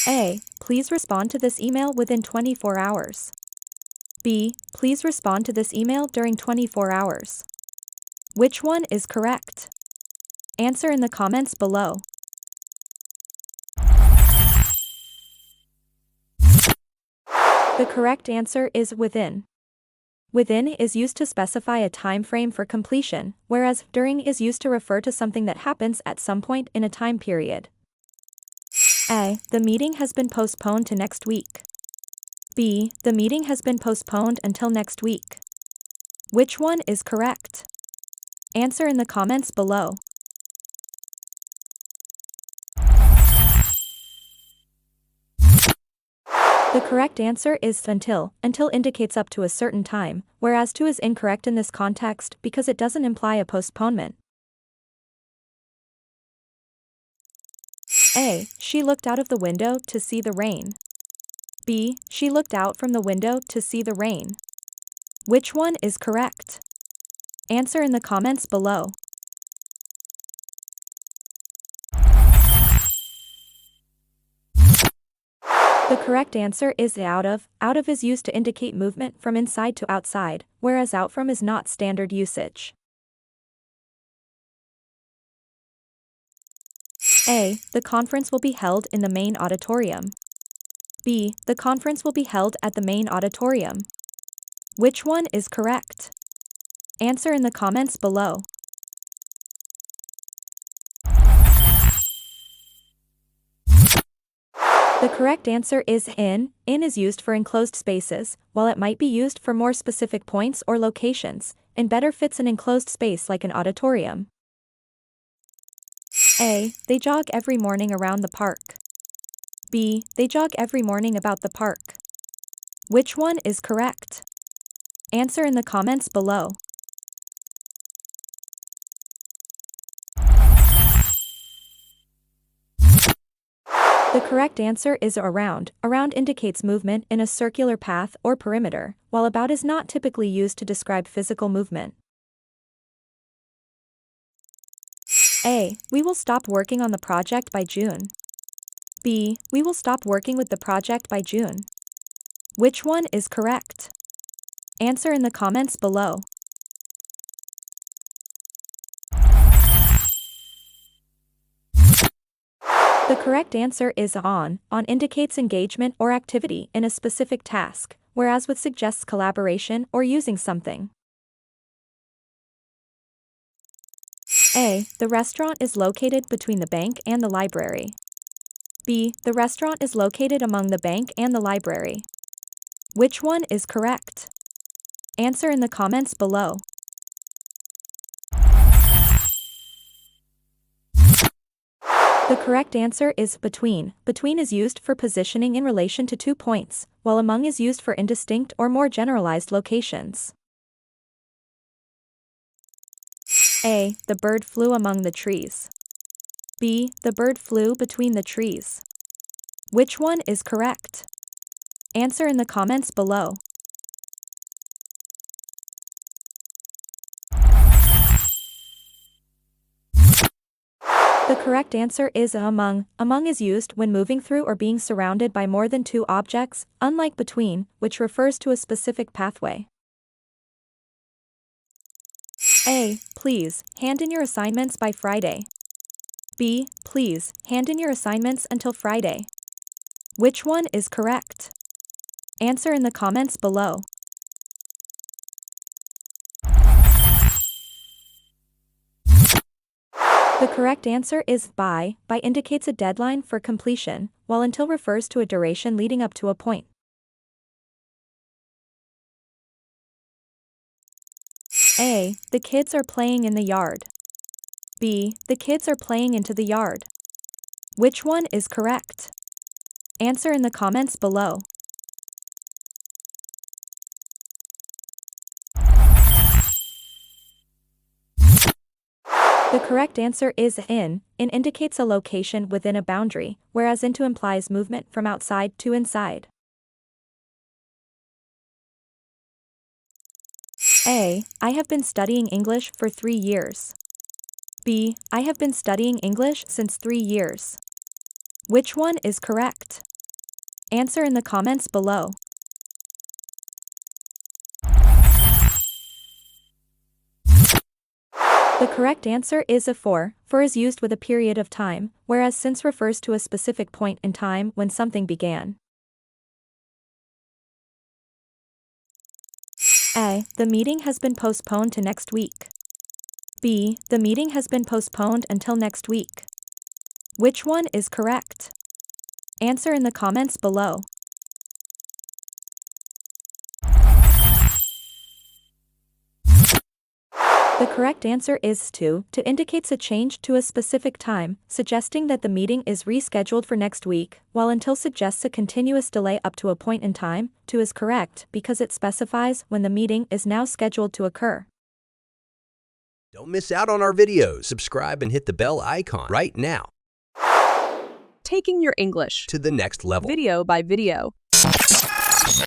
A. Please respond to this email within 24 hours. B. Please respond to this email during 24 hours. Which one is correct? Answer in the comments below. The correct answer is within. Within is used to specify a time frame for completion, whereas during is used to refer to something that happens at some point in a time period. A. The meeting has been postponed to next week. B. The meeting has been postponed until next week. Which one is correct? Answer in the comments below. The correct answer is until. Until indicates up to a certain time, whereas to is incorrect in this context because it doesn't imply a postponement. A. She looked out of the window to see the rain. B. She looked out from the window to see the rain. Which one is correct? Answer in the comments below. The correct answer is out of. Out of is used to indicate movement from inside to outside, whereas out from is not standard usage. A. The conference will be held in the main auditorium. B. The conference will be held at the main auditorium. Which one is correct? Answer in the comments below. The correct answer is in. In is used for enclosed spaces, while it might be used for more specific points or locations, and better fits an enclosed space like an auditorium. A. They jog every morning around the park. B. They jog every morning about the park. Which one is correct? Answer in the comments below. The correct answer is around. Around indicates movement in a circular path or perimeter, while about is not typically used to describe physical movement. A. We will stop working on the project by June. B. We will stop working with the project by June. Which one is correct? Answer in the comments below. The correct answer is on. On indicates engagement or activity in a specific task, whereas with suggests collaboration or using something. A. The restaurant is located between the bank and the library. B. The restaurant is located among the bank and the library. Which one is correct? Answer in the comments below. The correct answer is between. Between is used for positioning in relation to 2 points, while among is used for indistinct or more generalized locations. A. The bird flew among the trees. B. The bird flew between the trees. Which one is correct? Answer in the comments below. The correct answer is among. Among is used when moving through or being surrounded by more than 2 objects, unlike between, which refers to a specific pathway. A. Please, hand in your assignments by Friday. B. Please, hand in your assignments until Friday. Which one is correct? Answer in the comments below. The correct answer is by. By indicates a deadline for completion, while until refers to a duration leading up to a point. A. The kids are playing in the yard. B. The kids are playing into the yard. Which one is correct? Answer in the comments below. The correct answer is in. In indicates a location within a boundary, whereas into implies movement from outside to inside. A. I have been studying English for 3 years. B. I have been studying English since 3 years. Which one is correct? Answer in the comments below. The correct answer is a for is used with a period of time, whereas since refers to a specific point in time when something began. A. The meeting has been postponed to next week. B. The meeting has been postponed until next week. Which one is correct? Answer in the comments below. The correct answer is to indicates a change to a specific time, suggesting that the meeting is rescheduled for next week, while until suggests a continuous delay up to a point in time. To is correct because it specifies when the meeting is now scheduled to occur. Don't miss out on our videos. Subscribe and hit the bell icon right now. Taking your English To the next level. video by video.